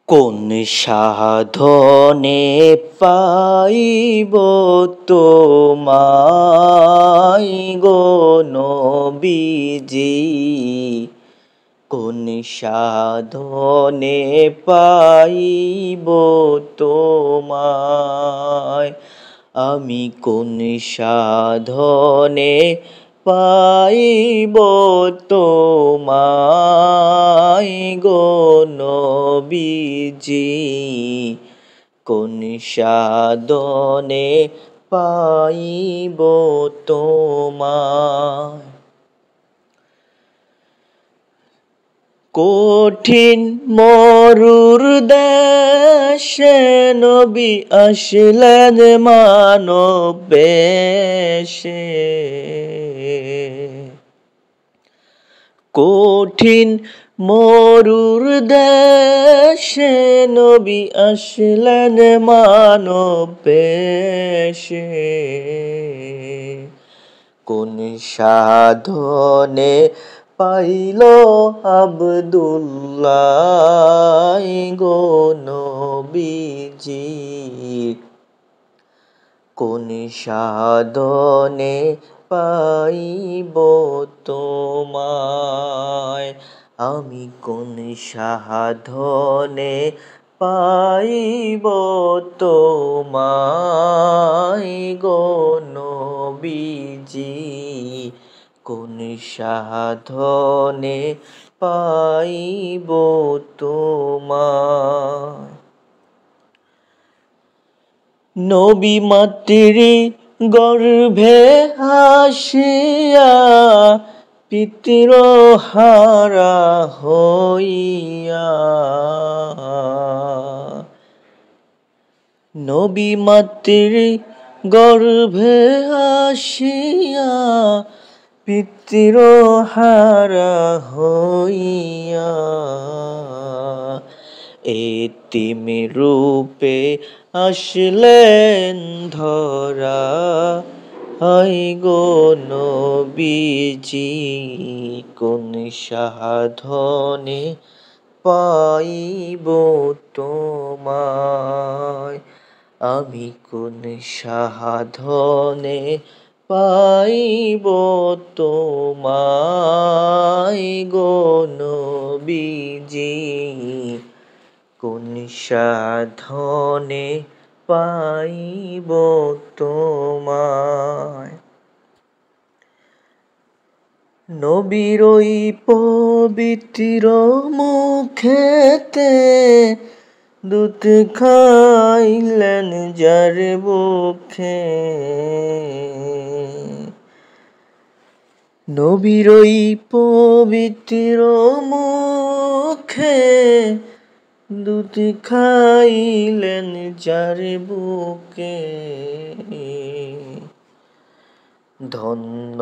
কোন সাধনে পাইব তোমায় গো নবীজি, কোন সাধনে পাইব তোমায়, আমি কোন সাধনে পাইব তোমায় গো নবীজি, কোন সাধনে পাইব তোমায়। কঠিন মরুর দেশে নবী আসলেন মানব বেশে, কঠিন মরুর দেশে নবী আসলেন মানব বেশে, কোন সাধনে পাইল আব্দুল্লাহ গো নবীজি, কোন সাধনে পাইব তোমায়, আমি কোন সাধনে পাইব তোমায় গো নবীজি, কোন সাধনে পাইব তোমায়। নবী মাতৃ গর্ভে আসিয়া পিতৃ হারা হইয়া, নবী মাতৃ গর্ভে আসিয়া পিতৃ হারা হইয়া, এতিম রূপে আসলেন ধরা হয় গো নবীজি, কোন সাধনে পাইব তোমায়, আমি কোন সাধনে পাইব তোমায় গো নবীজি, কোন সাধনে পাইব তোমায়। নবীর ওই পবিত্র মুখেতে দুধ খাইলেন যার বুকে, নবীর ওই পবিত্র মুখে দুধ খাইলেন যার বুকে, ধন্য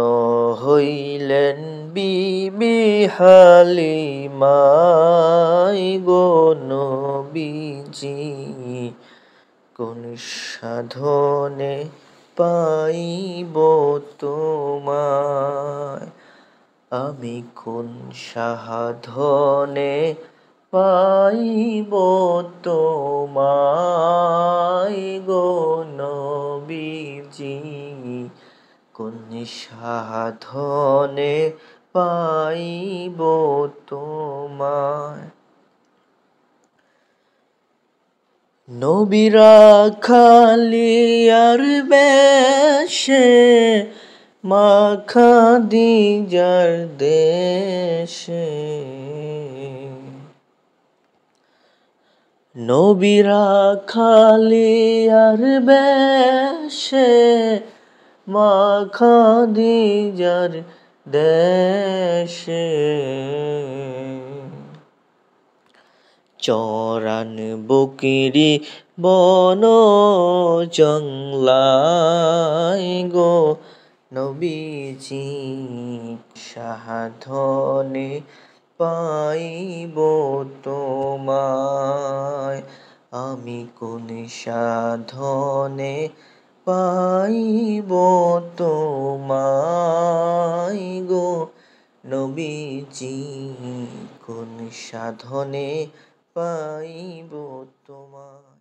হইলেন বিবি হালিমা গো নবীজি, কোন সাধনে পাইব তোমায়, আমি কোন সাধনে পাইব তোমায় গো নবীজি, কোন সাধনে পাইব তোমায়। নবী রাখালিয়ার বেশে মা খাদিজার দেশে, নবী রাখালিয়ার বেশে মা খাদিজার দেশে, চরান বকরি বন জংলায় গো নবীজি, সাধনে পাইব তোমায়, আমি কোন সাধনে পাইব তোমায় গো নবীজি, কোন সাধনে পাইব তোমায়।